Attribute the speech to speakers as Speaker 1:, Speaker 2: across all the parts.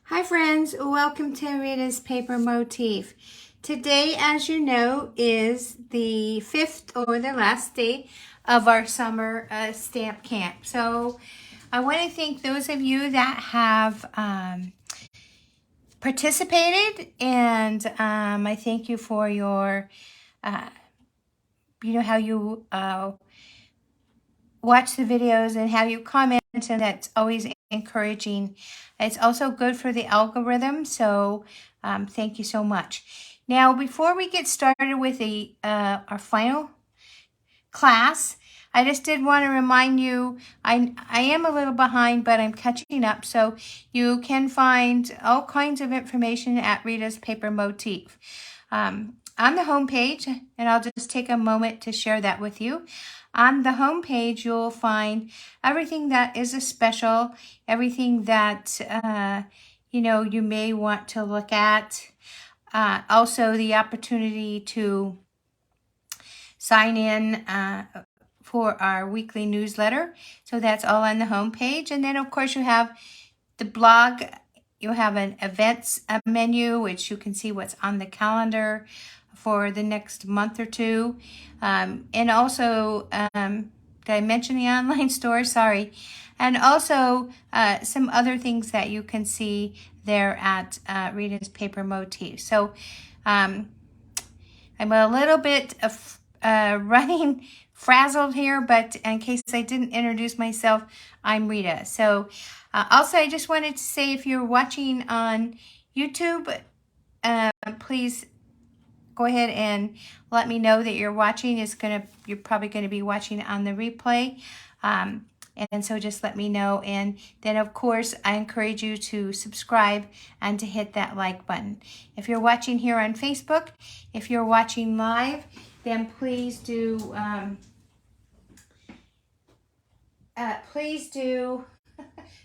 Speaker 1: Hi friends, welcome to Rita's Paper Motif. Today, as you know, is the 5th or the last day of our summer stamp camp. So I want to thank those of you that have participated, and I thank you for your, how you watch the videos and how you comment, and that's always encouraging. It's also good for the algorithm, so thank you so much. Now, before we get started with our final class, I just did want to remind you, I am a little behind, but I'm catching up, so you can find all kinds of information at Rita's Paper Motif. On the home page, and I'll just take a moment to share that with you. On the home page, you'll find everything that is a special, everything that you may want to look at. Also, the opportunity to sign in for our weekly newsletter. So that's all on the home page. And then, of course, you have the blog. You have an events menu, which you can see what's on the calendar for the next month or two. And also, did I mention the online store? Sorry. And also some other things that you can see there at Rita's Paper Motif. So I'm a little bit of running frazzled here, but in case I didn't introduce myself, I'm Rita. So also, I just wanted to say, if you're watching on YouTube, please go ahead and let me know that you're watching. You're probably going to be watching on the replay. And so just let me know. And then, of course, I encourage you to subscribe and to hit that like button. If you're watching here on Facebook, if you're watching live, then please do,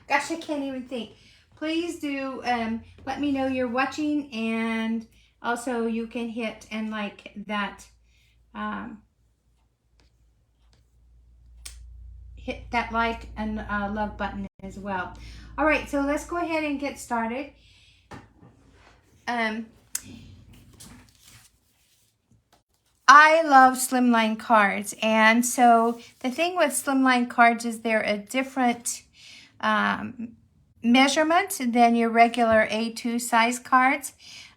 Speaker 1: gosh, I can't even think. Please do let me know you're watching, and also you can hit and like that, hit that like and love button as well. All right, so let's go ahead and get started. I love Slimline cards, and so the thing with Slimline cards is they're a different measurement than your regular A2 size cards.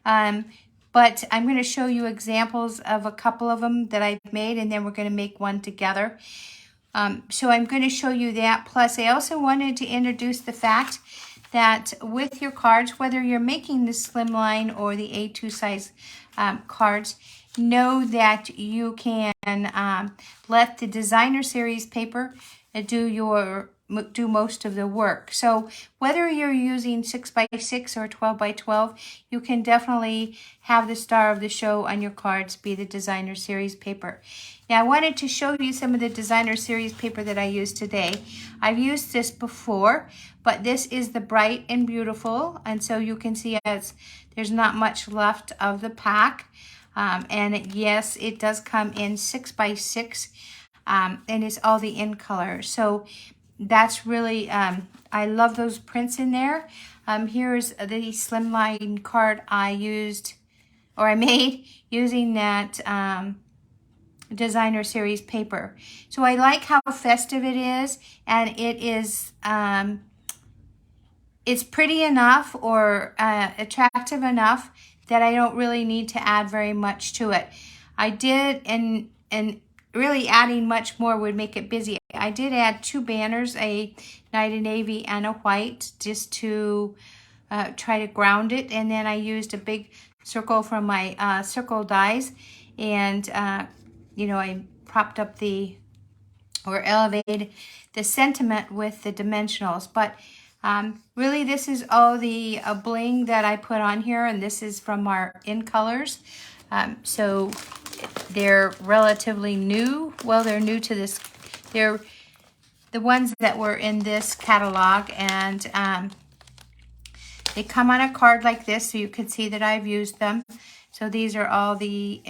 Speaker 1: But I'm going to show you examples of a couple of them that I've made, and then we're going to make one together. So I'm going to show you that. Plus, I also wanted to introduce the fact that with your cards, whether you're making the Slimline or the A2 size cards, know that you can let the designer series paper do most of the work. So whether you're using 6x6 or 12x12, you can definitely have the star of the show on your cards be the designer series paper. Now, I wanted to show you some of the designer series paper that I used today. I've used this before, but this is the Bright and Beautiful, and so you can see there's not much left of the pack. And yes, it does come in 6x6, and it's all the in color. So that's really, I love those prints in there. Here's the Slimline card I made using that designer series paper. So I like how festive it is, and it is, it's pretty enough or attractive enough that I don't really need to add very much to it. I did, and really adding much more would make it busy. I did add 2 banners, a Night of Navy and a white, just to try to ground it. And then I used a big circle from my circle dies, and I propped up or elevated the sentiment with the dimensionals. But really, this is all the bling that I put on here, and this is from our in colors. So they're relatively new. Well, they're new to this. They're the ones that were in this catalog, and they come on a card like this, so you can see that I've used them. So these are all the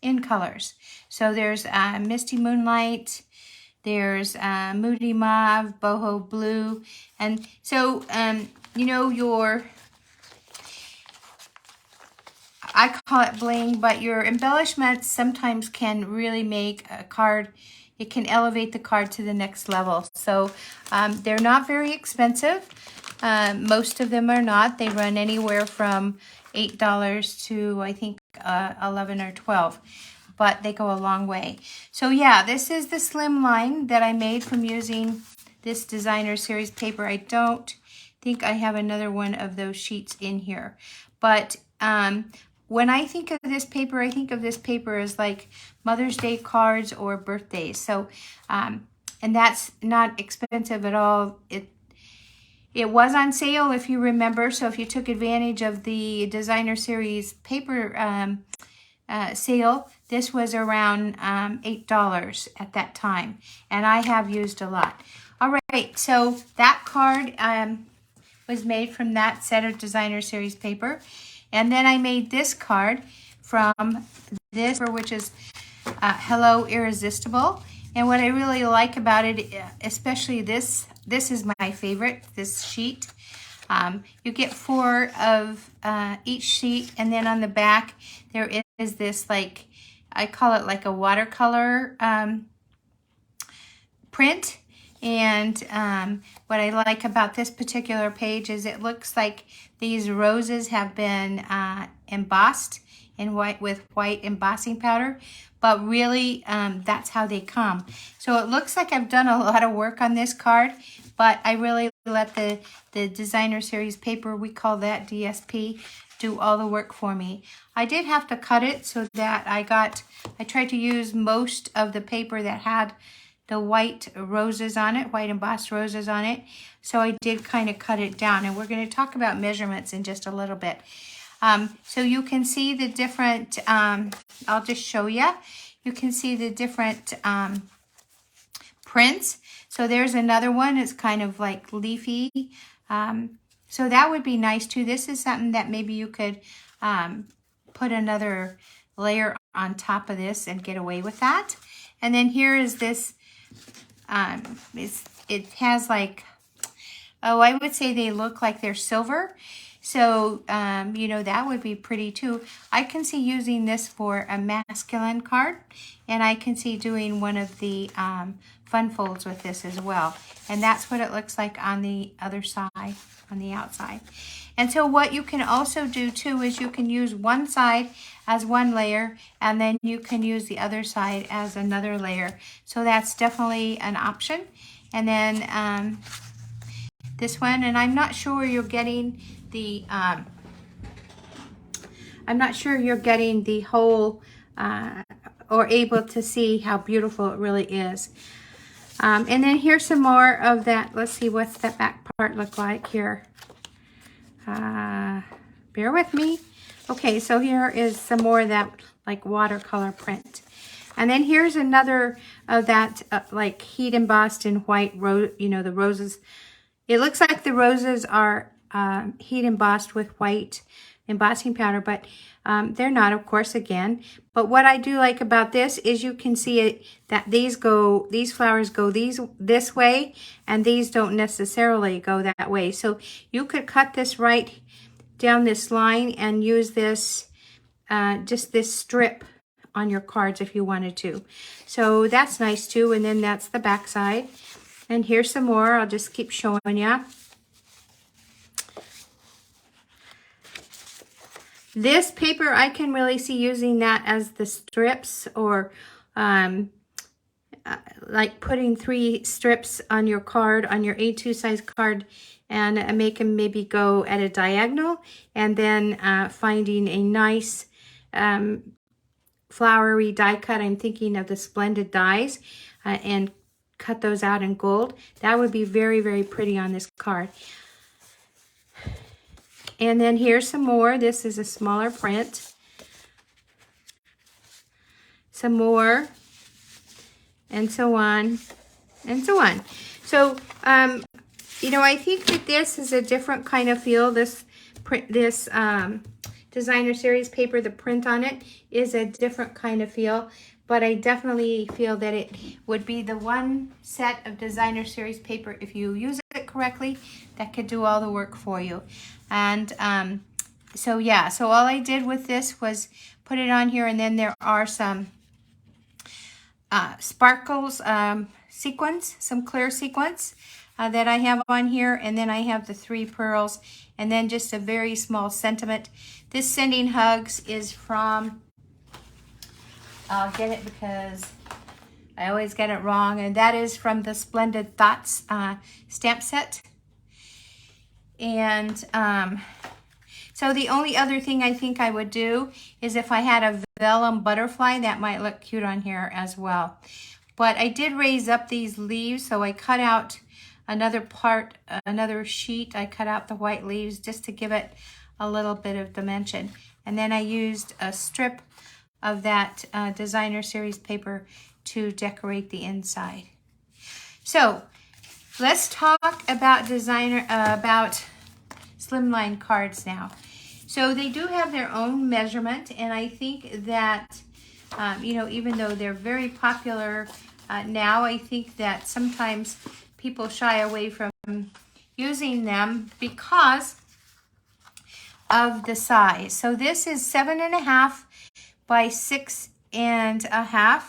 Speaker 1: in colors. So there's Misty Moonlight, there's Moody Mauve, Boho Blue, and so you know, your, I call it bling, but your embellishments sometimes can really make a card, it can elevate the card to the next level. So they're not very expensive. Most of them are not. They run anywhere from $8 to I think 11 or 12, but they go a long way. So yeah, this is the Slimline that I made from using this designer series paper. I don't think I have another one of those sheets in here, but when I think of this paper, I think of this paper as like Mother's Day cards or birthdays. So, and that's not expensive at all. It was on sale, if you remember. So if you took advantage of the designer series paper sale, this was around $8 at that time. And I have used a lot. All right, so that card was made from that set of designer series paper. And then I made this card from this, which is Hello Irresistible. And what I really like about it, especially this is my favorite, this sheet. You get 4 of each sheet, and then on the back there is this, like, I call it like a watercolor print. And what I like about this particular page is it looks like these roses have been embossed in white with white embossing powder, but really that's how they come. So it looks like I've done a lot of work on this card, but I really let the designer series paper, we call that DSP, do all the work for me. I did have to cut it so that I tried to use most of the paper that had the white roses on it, white embossed roses on it. So I did kind of cut it down, and we're going to talk about measurements in just a little bit. So you can see the different, I'll just show you. You can see the different prints. So there's another one, it's kind of like leafy. So that would be nice too. This is something that maybe you could put another layer on top of this and get away with that. And then here is this, it has like, oh, I would say they look like they're silver. So, you know, that would be pretty too. I can see using this for a masculine card, and I can see doing one of the fun folds with this as well. And that's what it looks like on the other side, on the outside. And so what you can also do too is you can use one side as one layer, and then you can use the other side as another layer. So that's definitely an option. And then this one, and I'm not sure you're getting the whole or able to see how beautiful it really is. And then here's some more of that. Let's see what's that back part look like here. Bear with me. Okay, so here is some more of that like watercolor print. And then here's another of that like heat embossed in white rose, you know, the roses. It looks like the roses are heat embossed with white embossing powder, but they're not, of course, again. But what I do like about this is you can see it that these flowers go this way, and these don't necessarily go that way. So you could cut this right down this line and use this, just this strip on your cards if you wanted to. So that's nice too. And then that's the back side. And here's some more. I'll just keep showing you. This paper, I can really see using that as the strips, or like putting 3 strips on your card, on your A2 size card, and make them maybe go at a diagonal, and then finding a nice flowery die cut. I'm thinking of the Splendid dies, and cut those out in gold. That would be very, very pretty on this card. And then here's some more. This is a smaller print. Some more, and so on, and so on. So, you know, I think that this is a different kind of feel. This designer series paper, the print on it is a different kind of feel, but I definitely feel that it would be the one set of designer series paper, if you use it correctly, that could do all the work for you. And so yeah, so all I did with this was put it on here, and then there are some sparkles, sequins, some clear sequins that I have on here, and then I have the 3 pearls, and then just a very small sentiment. This Sending Hugs is from, I'll get it because I always get it wrong, and that is from the Splendid Thoughts stamp set. And so the only other thing I think I would do is if I had a vellum butterfly, that might look cute on here as well. But I did raise up these leaves, so I cut out another part, another sheet. I cut out the white leaves just to give it a little bit of dimension. And then I used a strip of that designer series paper to decorate the inside. So let's talk about about Slimline cards now. So they do have their own measurement, and I think that, you know, even though they're very popular now, I think that sometimes people shy away from using them because of the size. So this is 7.5 by 6.5,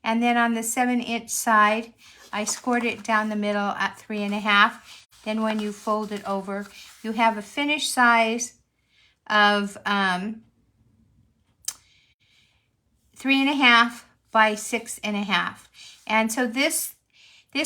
Speaker 1: and then on the 7-inch side, I scored it down the middle at 3.5. Then when you fold it over, you have a finished size of 3.5 by 6.5. And so this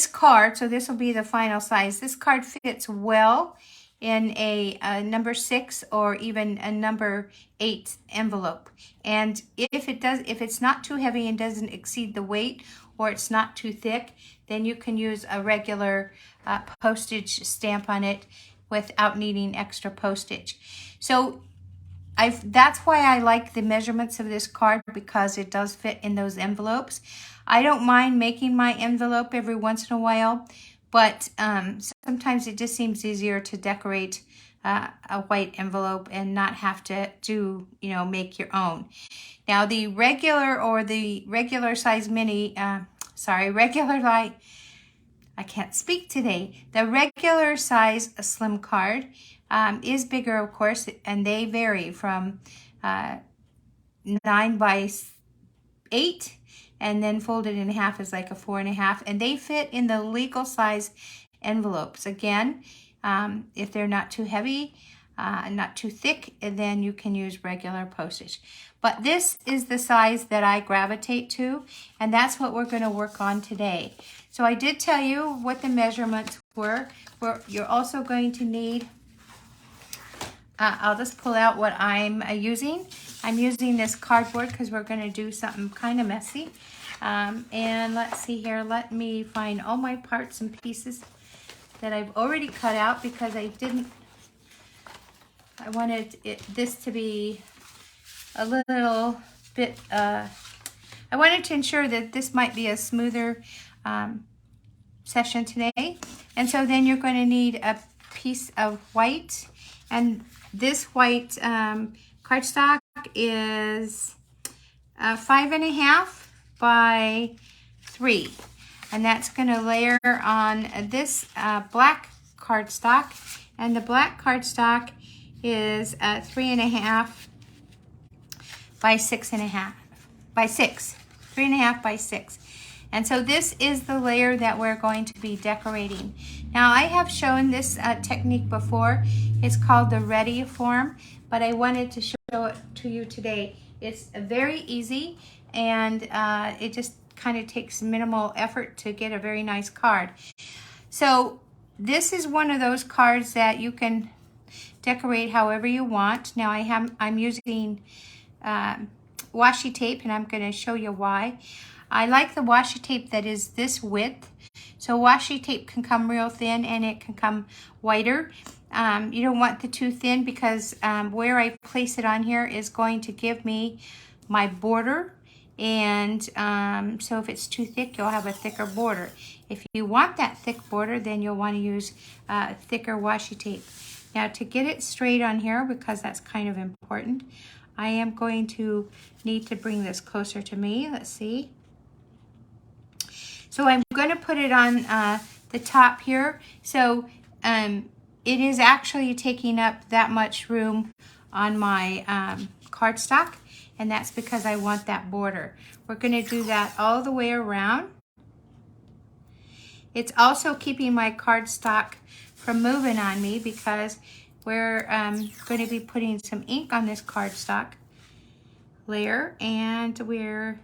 Speaker 1: card, so this will be the final size. This card fits well in a number 6 or even a number 8 envelope. And if it's not too heavy and doesn't exceed the weight, or it's not too thick, then you can use a regular postage stamp on it without needing extra postage. So that's why I like the measurements of this card, because it does fit in those envelopes. I don't mind making my envelope every once in a while, but sometimes it just seems easier to decorate a white envelope and not have to make your own. Now the regular size mini, I can't speak today. The regular size slim card is bigger, of course, and they vary from 9 by 8, and then folded in half is like a 4.5, and they fit in the legal size envelopes. Again, if they're not too heavy, not too thick, and then you can use regular postage. But this is the size that I gravitate to, and that's what we're going to work on today. So I did tell you what the measurements were. You're also going to need, I'll just pull out what I'm using. I'm using this cardboard because we're going to do something kind of messy. And let's see here. Let me find all my parts and pieces that I've already cut out, because I wanted this to be a little bit, I wanted to ensure that this might be a smoother session today. And so then you're going to need a piece of white, and this white cardstock is 5.5 by 3, and that's going to layer on this black cardstock, and the black cardstock is 3.5 by 6.5 by 6, 3.5 by 6. And so this is the layer that we're going to be decorating. Now I have shown this technique before. It's called the Retiform, but I wanted to show it to you today. It's very easy, and it just kind of takes minimal effort to get a very nice card. So this is one of those cards that you can decorate however you want. Now I'm using washi tape, and I'm going to show you why. I like the washi tape that is this width. So washi tape can come real thin, and it can come wider. You don't want the too thin, because where I place it on here is going to give me my border. And so if it's too thick, you'll have a thicker border. If you want that thick border, then you'll want to use thicker washi tape. Now to get it straight on here, because that's kind of important, I am going to need to bring this closer to me. Let's see. So I'm going to put it on the top here. So it is actually taking up that much room on my cardstock, and that's because I want that border. We're going to do that all the way around. It's also keeping my cardstock from moving on me because we're going to be putting some ink on this cardstock layer, and we're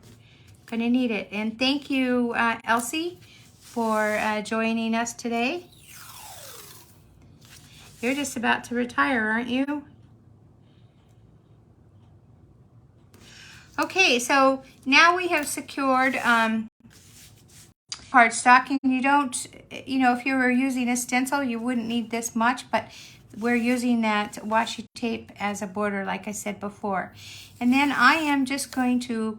Speaker 1: going to need it. And thank you, Elsie, for joining us today. You're just about to retire, aren't you? Okay, so now we have secured cardstock, and you don't, if you were using a stencil, you wouldn't need this much, but we're using that washi tape as a border, like I said before. And then I am just going to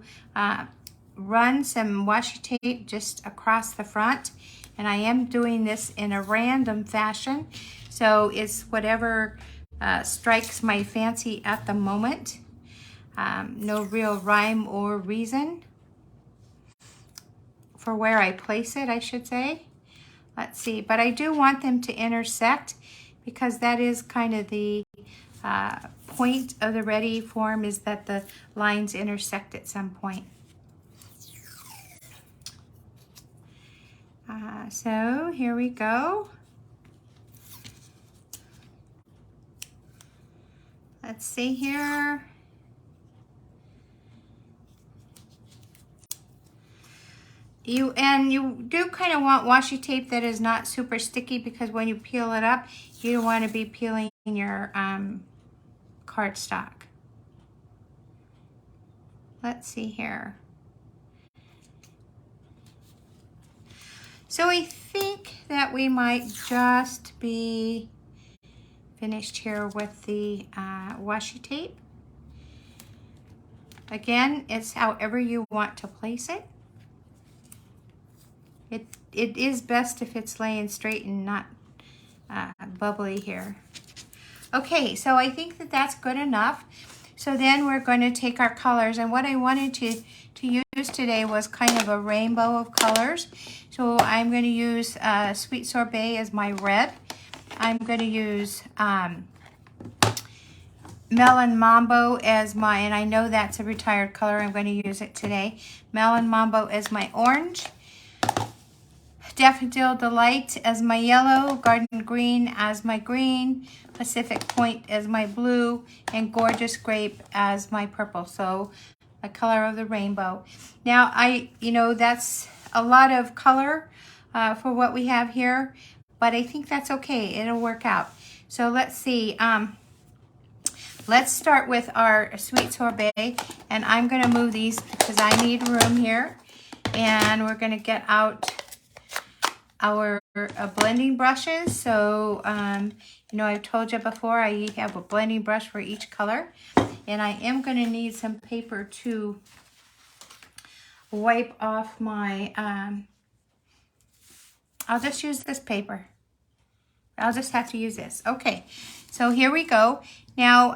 Speaker 1: run some washi tape just across the front, and I am doing this in a random fashion, so it's whatever strikes my fancy at the moment. No real rhyme or reason for where I place it, I should say. Let's see, but I do want them to intersect because that is kind of the point of the Retiform, is that the lines intersect at some point. So here we go. Let's see here. You do kind of want washi tape that is not super sticky, because when you peel it up, you don't want to be peeling your cardstock. Let's see here. So I think that we might just be finished here with the washi tape. Again, it's however you want to place it. It is best if it's laying straight and not bubbly here. Okay, so I think that that's good enough. So then we're going to take our colors, and what I wanted to use today was kind of a rainbow of colors. So I'm going to use Sweet Sorbet as my red. I'm going to use Melon Mambo as my, and I know that's a retired color, I'm going to use it today. Melon Mambo as my orange. Daffodil Delight as my yellow, Garden Green as my green, Pacific Point as my blue, and Gorgeous Grape as my purple. So the color of the rainbow. Now that's a lot of color for what we have here, but I think that's okay. It'll work out. So let's see. Let's start with our Sweet Sorbet, and I'm going to move these because I need room here. And we're going to get out our blending brushes. So, I've told you before, I have a blending brush for each color. And I am going to need some paper to wipe off my, I'll just use this paper. I'll just have to use this. Okay, so here we go. Now,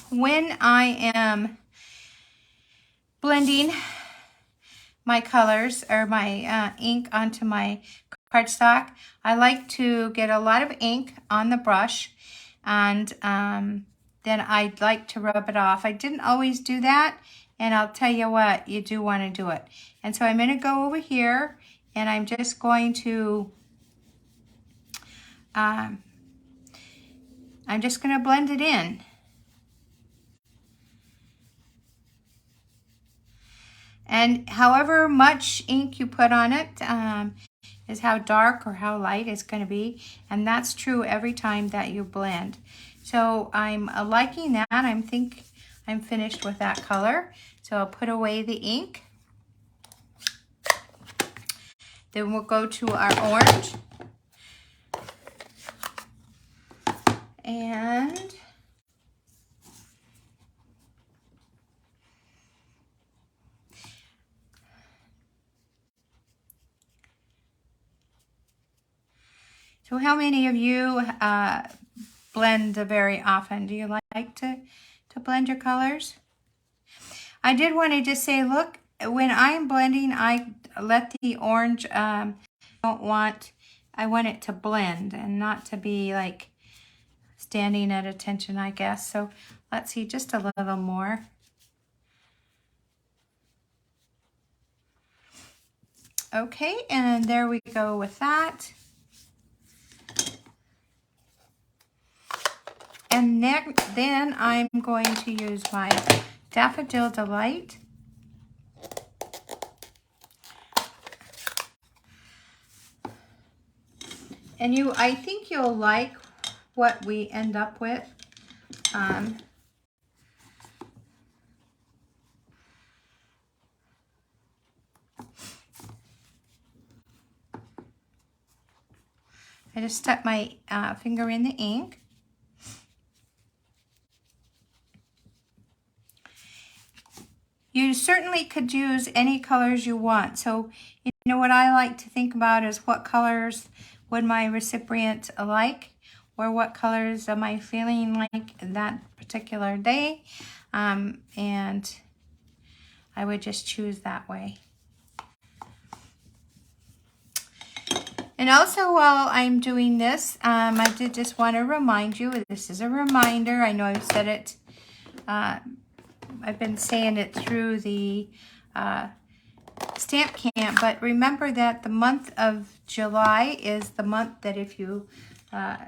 Speaker 1: when I am blending my colors or my ink onto my cardstock, I like to get a lot of ink on the brush, and then I'd like to rub it off. I didn't always do that, and I'll tell you what, you do want to do it. And so I'm going to go over here, and I'm just going to blend it in. And however much ink you put on it is how dark or how light it's going to be. And that's true every time that you blend. So I'm liking that. I think I'm finished with that color. So I'll put away the ink. Then we'll go to our orange. And so how many of you blend very often? Do you like to blend your colors? I did want to just say, look, when I'm blending, I let the orange, don't want I want it to blend and not to be like standing at attention, I guess. So let's see, just a little more. Okay, and there we go with that. And then I'm going to use my Daffodil Delight. And I think you'll like what we end up with. I just stuck my finger in the ink. You certainly could use any colors you want. So, you know, what I like to think about is what colors would my recipient like, or what colors am I feeling like that particular day, and I would just choose that way. And also, while I'm doing this, I did just want to remind you, this is a reminder, I know I've said it, I've been saying it through the stamp camp, but remember that the month of July is the month that if you,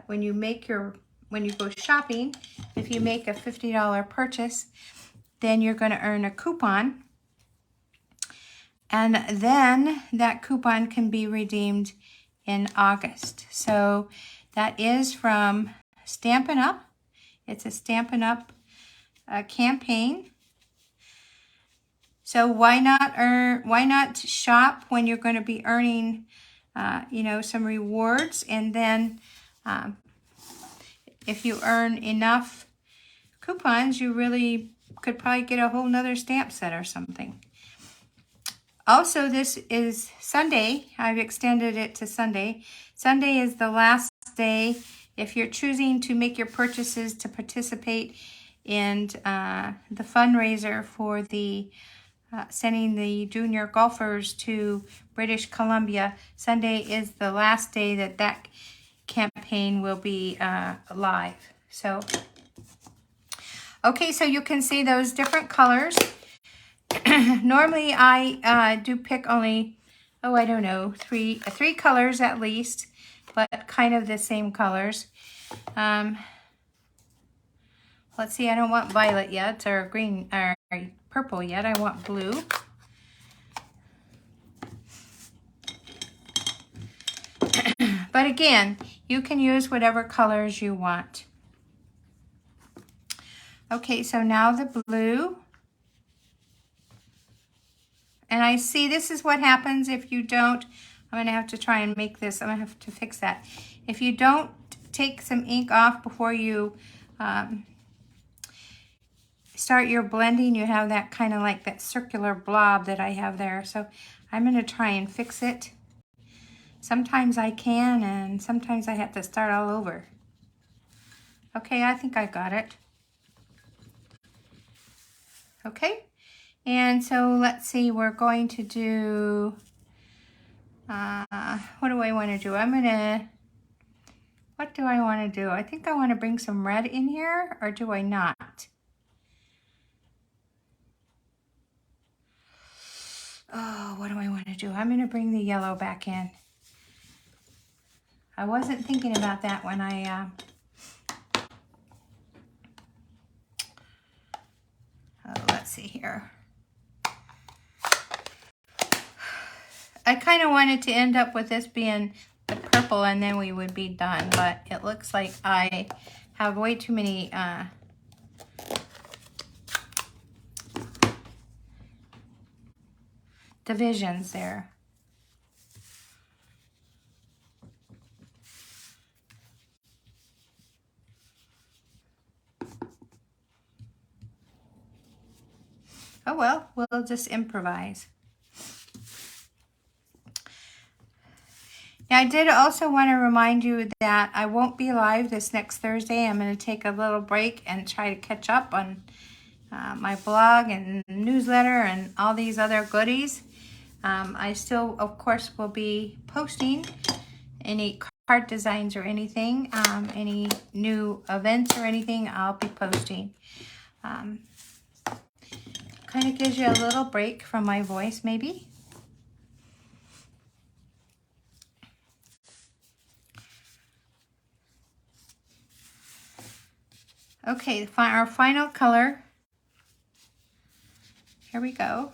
Speaker 1: when you go shopping, if you make a $50 purchase, then you're going to earn a coupon. And then that coupon can be redeemed in August. So that is from Stampin' Up. It's a Stampin' Up campaign. So why not shop when you're going to be earning, you know, some rewards, and then if you earn enough coupons, you really could probably get a whole nother stamp set or something. Also, this is Sunday. I've extended it to Sunday. Sunday is the last day if you're choosing to make your purchases to participate in the fundraiser for the sending the junior golfers to British Columbia. Sunday is the last day that campaign will be live. So, okay, so you can see those different colors. Normally I do pick only, I don't know, three colors at least, but kind of the same colors. Let's see, I don't want violet yet, or green, or purple yet. I want blue. But again, you can use whatever colors you want. Okay, so now the blue. And I see this is what happens if you don't, I'm going to have to try and make this, I'm going to have to fix that. If you don't take some ink off before you start your blending, you have that kind of like that circular blob that I have there. So I'm going to try and fix it. Sometimes I can, and sometimes I have to start all over. Okay, I think I got it. Okay, and so let's see, we're going to do, what do I want to do? What do I want to do? I think I want to bring some red in here, or do I not? Oh, what do I want to do? I'm going to bring the yellow back in. I wasn't thinking about that when I, let's see here. I kind of wanted to end up with this being the purple and then we would be done, but it looks like I have way too many divisions there. Oh well, we'll just improvise. Now, I did also want to remind you that I won't be live this next Thursday. I'm going to take a little break and try to catch up on my blog and newsletter and all these other goodies. I still, of course, will be posting any card designs or anything, any new events or anything, I'll be posting. Kind of gives you a little break from my voice, maybe. Okay, our final color. Here we go.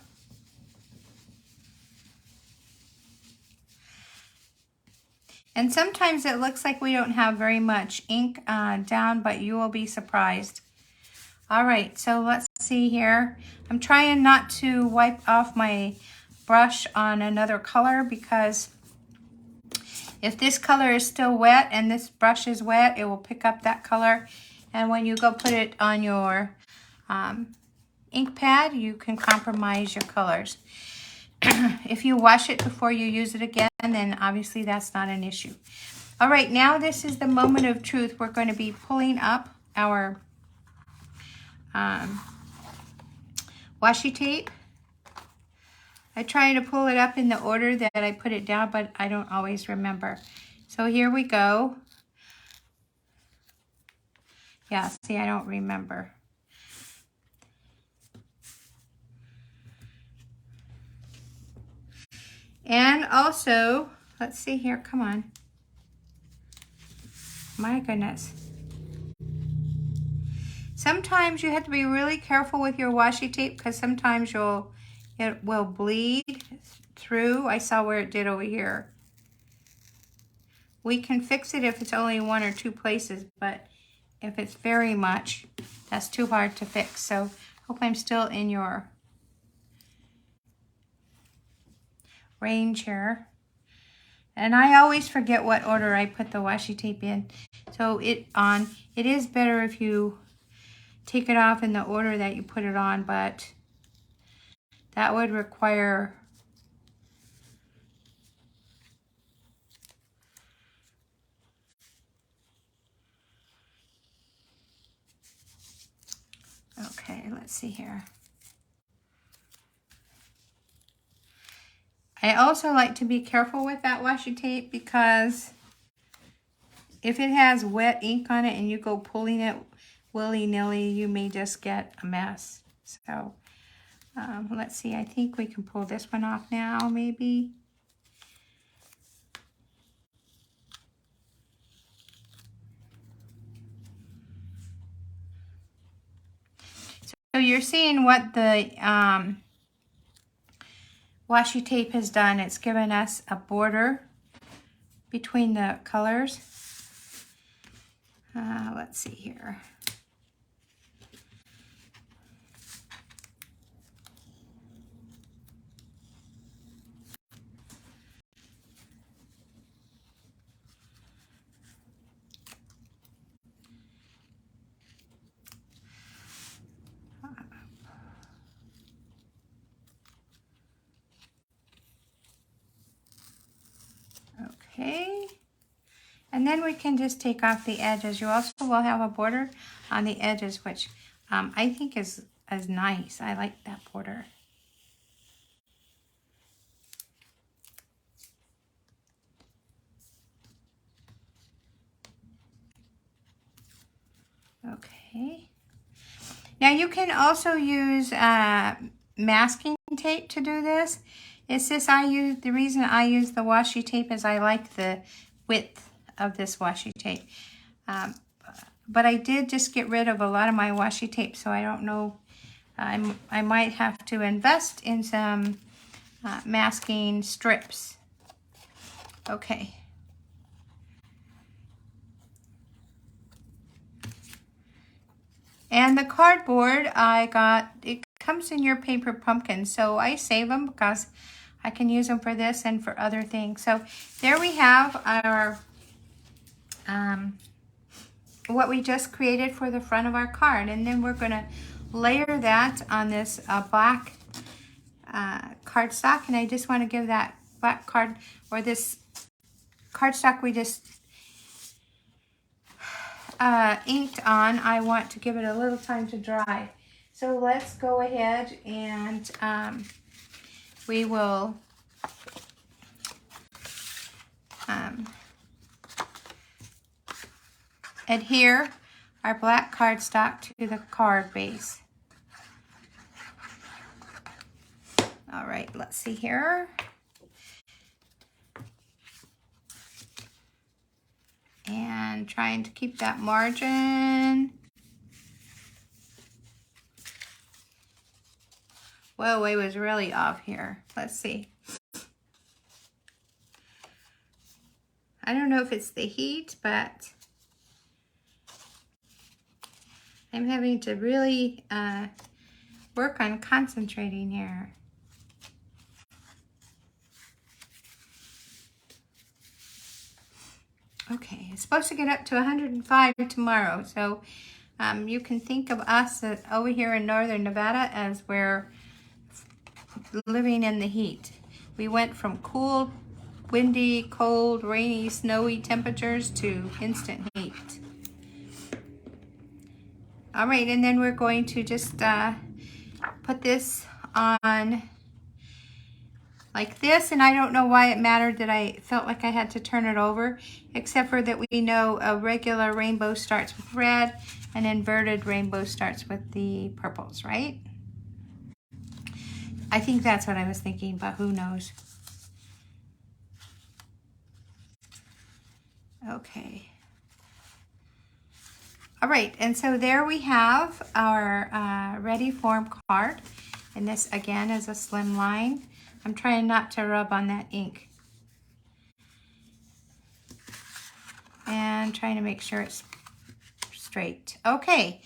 Speaker 1: And sometimes it looks like we don't have very much ink down, but you will be surprised. All right, so let's see here. I'm trying not to wipe off my brush on another color, because if this color is still wet and this brush is wet, it will pick up that color. And when you go put it on your ink pad, you can compromise your colors. If you wash it before you use it again, then obviously that's not an issue. All right, now this is the moment of truth. We're going to be pulling up our washi tape. I try to pull it up in the order that I put it down, but I don't always remember. So here we go. Yeah, see, I don't remember. And also, let's see here, come on. My goodness. Sometimes you have to be really careful with your washi tape, because sometimes it will bleed through. I saw where it did over here. We can fix it if it's only one or two places, but if it's very much, that's too hard to fix. So hope I'm still in your range here. And I always forget what order I put the washi tape in. So it is better if you take it off in the order that you put it on, but that would require okay, let's see here. I also like to be careful with that washi tape, because if it has wet ink on it and you go pulling it willy-nilly, you may just get a mess. So let's see, I think we can pull this one off now, maybe. So you're seeing what the washi tape has done. It's given us a border between the colors. Let's see here. Okay, and then we can just take off the edges. You also will have a border on the edges, which I think is nice. I like that border. Okay, now you can also use masking tape to do this. It's just the reason I use the washi tape is I like the width of this washi tape. But I did just get rid of a lot of my washi tape, so I don't know. I might have to invest in some masking strips. Okay. And the cardboard I got, it comes in your paper pumpkin, so I save them because I can use them for this and for other things. So there we have our what we just created for the front of our card, and then we're going to layer that on this black cardstock. And I just want to give that black card, or this cardstock we just inked on, I want to give it a little time to dry. So let's go ahead and we will adhere our black cardstock to the card base. All right, let's see here. And trying to keep that margin. Whoa, it was really off here. Let's see. I don't know if it's the heat, but I'm having to really work on concentrating here. Okay, it's supposed to get up to 105 tomorrow, so you can think of us over here in northern Nevada as we're living in the heat. We went from cool, windy, cold, rainy, snowy temperatures to instant heat. All right, and then we're going to just put this on like this, and I don't know why it mattered that I felt like I had to turn it over, except for that we know a regular rainbow starts with red, an inverted rainbow starts with the purples, right? I think that's what I was thinking, but who knows? Okay. All right, and so there we have our Retiform card, and this again is a Slimline. I'm trying not to rub on that ink. And trying to make sure it's straight. Okay,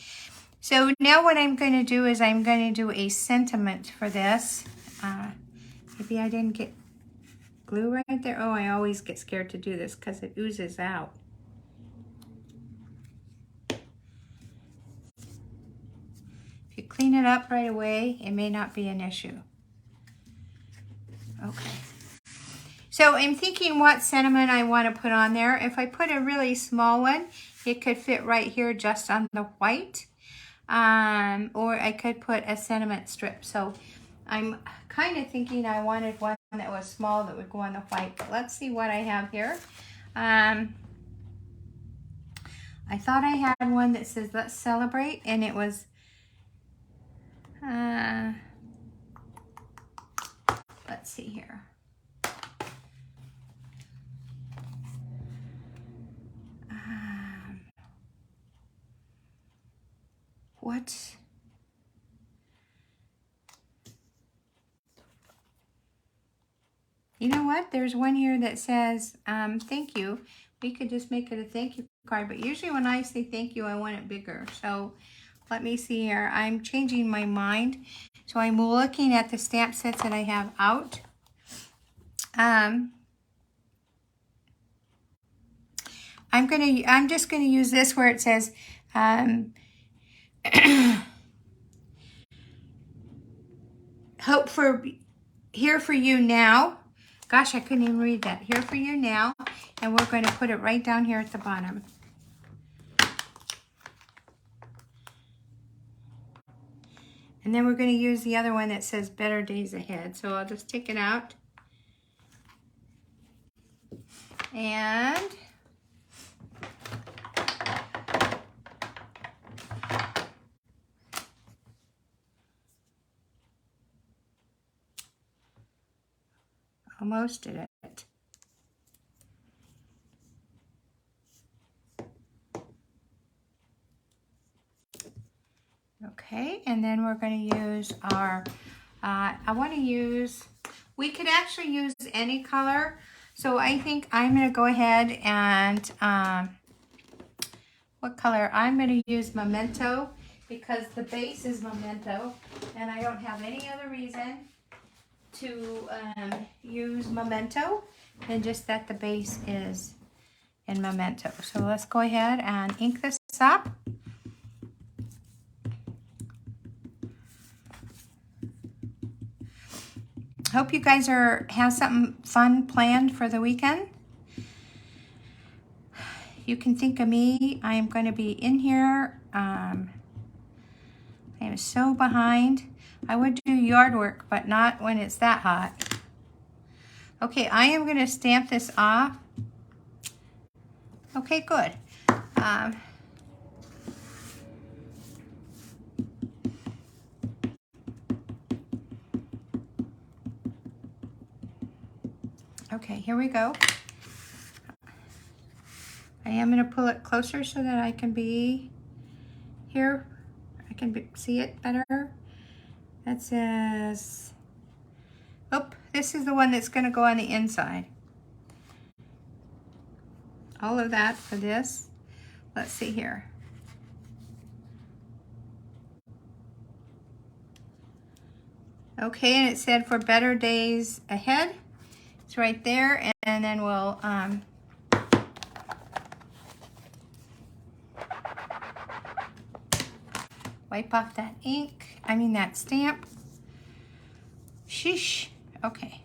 Speaker 1: so now what I'm going to do is I'm going to do a sentiment for this. Maybe I didn't get glue right there. Oh, I always get scared to do this because it oozes out. If you clean it up right away, it may not be an issue. Okay. So I'm thinking what sentiment I want to put on there. If I put a really small one, it could fit right here just on the white. Or I could put a sentiment strip. So I'm kind of thinking I wanted one that was small that would go on the white. But let's see what I have here. I thought I had one that says let's celebrate, and it was let's see here. What? You know what? There's one here that says thank you. We could just make it a thank you card, but usually when I say thank you, I want it bigger. So let me see here. I'm changing my mind. So I'm looking at the stamp sets that I have out. I'm just gonna use this where it says hope for here for you now. Gosh, I couldn't even read that. Here for you now, and we're going to put it right down here at the bottom. And then we're going to use the other one that says better days ahead. So I'll just take it out. And almost did it. Okay, and then we're going to use our, we could actually use any color. So I think I'm going to go ahead and, what color? I'm going to use Memento because the base is Memento, and I don't have any other reason to use Memento than just that the base is in Memento. So let's go ahead and ink this up. Hope you guys have something fun planned for the weekend. You can think of me. I am going to be in here. I am so behind. I would do yard work, but not when it's that hot. Okay, I am going to stamp this off. Okay, good. Okay, here we go. I am going to pull it closer so that I can be here. I can see it better. That says, oh, this is the one that's going to go on the inside. All of that for this. Let's see here. Okay, and it said for better days ahead. It's right there, and then we'll wipe off that ink. I mean that stamp. Sheesh. Okay.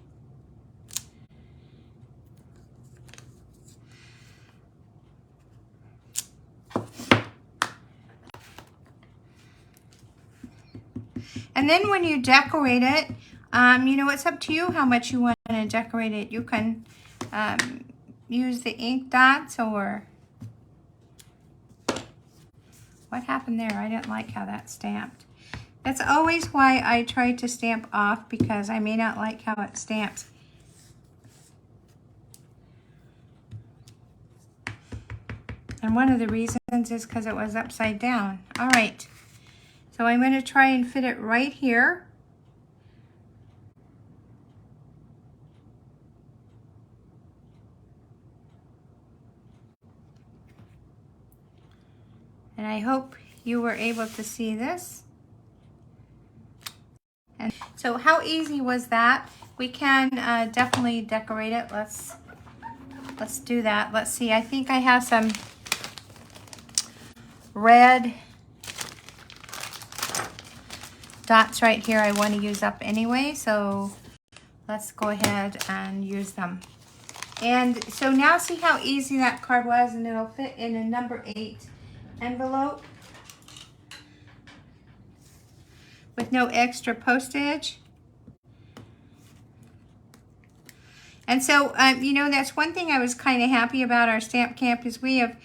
Speaker 1: And then when you decorate it, you know, it's up to you how much you want to decorate it. You can use the ink dots, or what happened there? I didn't like how that stamped. That's always why I try to stamp off, because I may not like how it stamps. And one of the reasons is because it was upside down. All right. So I'm going to try and fit it right here. And I hope you were able to see this. And so how easy was that? We can definitely decorate it. Let's do that. Let's see. I think I have some red dots right here I want to use up anyway, so let's go ahead and use them. And so now see how easy that card was, and it'll fit in a number 8 envelope with no extra postage. And so, you know, that's one thing I was kind of happy about our stamp camp is we have,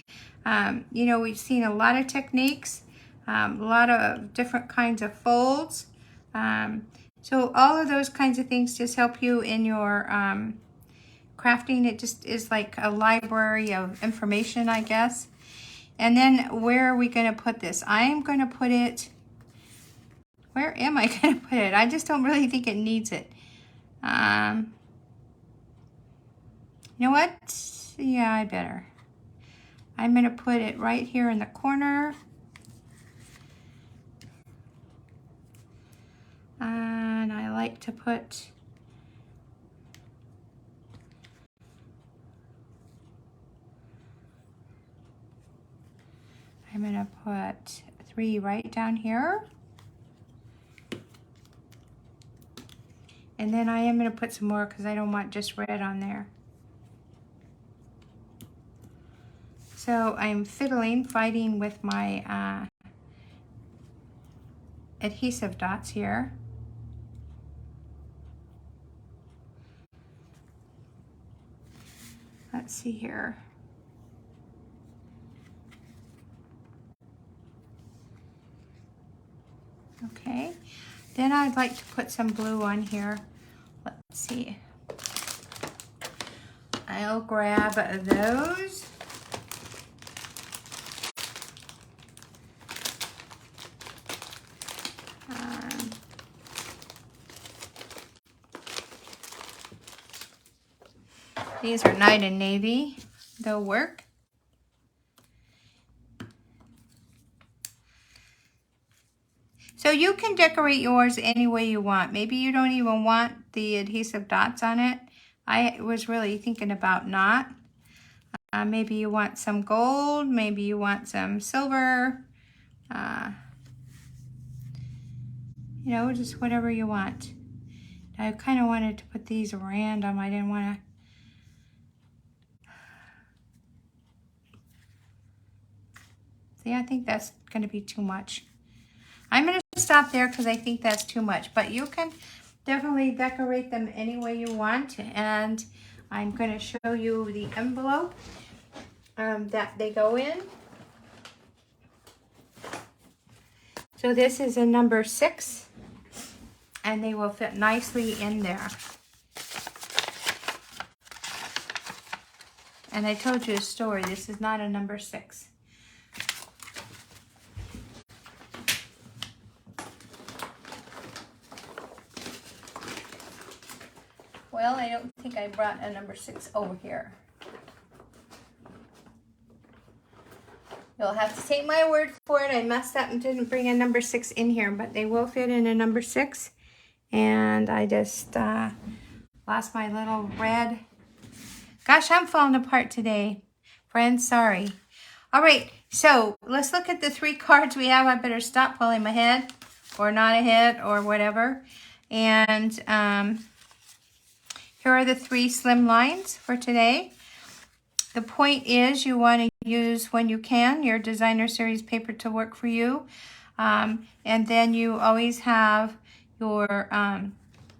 Speaker 1: you know, we've seen a lot of techniques, a lot of different kinds of folds. So all of those kinds of things just help you in your crafting. It just is like a library of information, I guess. And then where are we going to put this? I am going to put it, where am I going to put it? I just don't really think it needs it. You know what? Yeah, I better. I'm going to put it right here in the corner. And I like to put I'm going to put 3 right down here. And then I am going to put some more because I don't want just red on there. So I'm fighting with my adhesive dots here. Let's see here. Okay, then I'd like to put some blue on here. Let's see. I'll grab those. These are Night and Navy. They'll work. So you can decorate yours any way you want. Maybe you don't even want the adhesive dots on it. I was really thinking about not. Maybe you want some gold. Maybe you want some silver. You know, just whatever you want. I kind of wanted to put these random. I didn't want to. See, I think that's going to be too much. I'm going to stop there because I think that's too much. But you can definitely decorate them any way you want. And I'm going to show you the envelope that they go in. So this is a number 6. And they will fit nicely in there. And I told you a story. This is not a number 6. Well, I don't think I brought a number 6 over here. You'll have to take my word for it. I messed up and didn't bring a number 6 in here, but they will fit in a number 6. And I just lost my little red. Gosh, I'm falling apart today. Friends, sorry. All right, so let's look at the 3 cards we have. I better stop pulling my head or not ahead or whatever. And here are the 3 Slimlines for today. The point is you want to use, when you can, your designer series paper to work for you. And then you always have your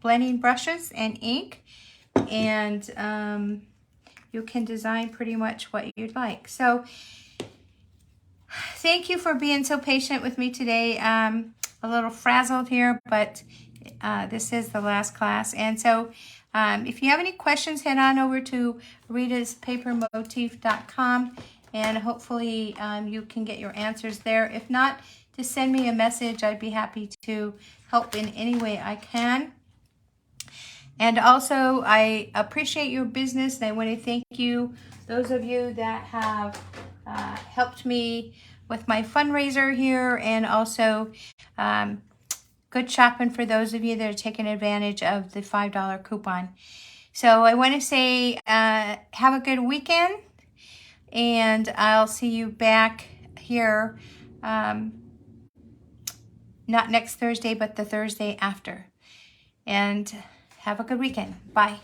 Speaker 1: blending brushes and ink. And you can design pretty much what you'd like. So thank you for being so patient with me today. A little frazzled here, but this is the last class. And so if you have any questions, head on over to ritaspapermotif.com and hopefully you can get your answers there. If not, just send me a message. I'd be happy to help in any way I can. And also, I appreciate your business, and I want to thank you, those of you that have helped me with my fundraiser here, and also good shopping for those of you that are taking advantage of the $5 coupon. So I want to say have a good weekend, and I'll see you back here, not next Thursday, but the Thursday after. And have a good weekend. Bye.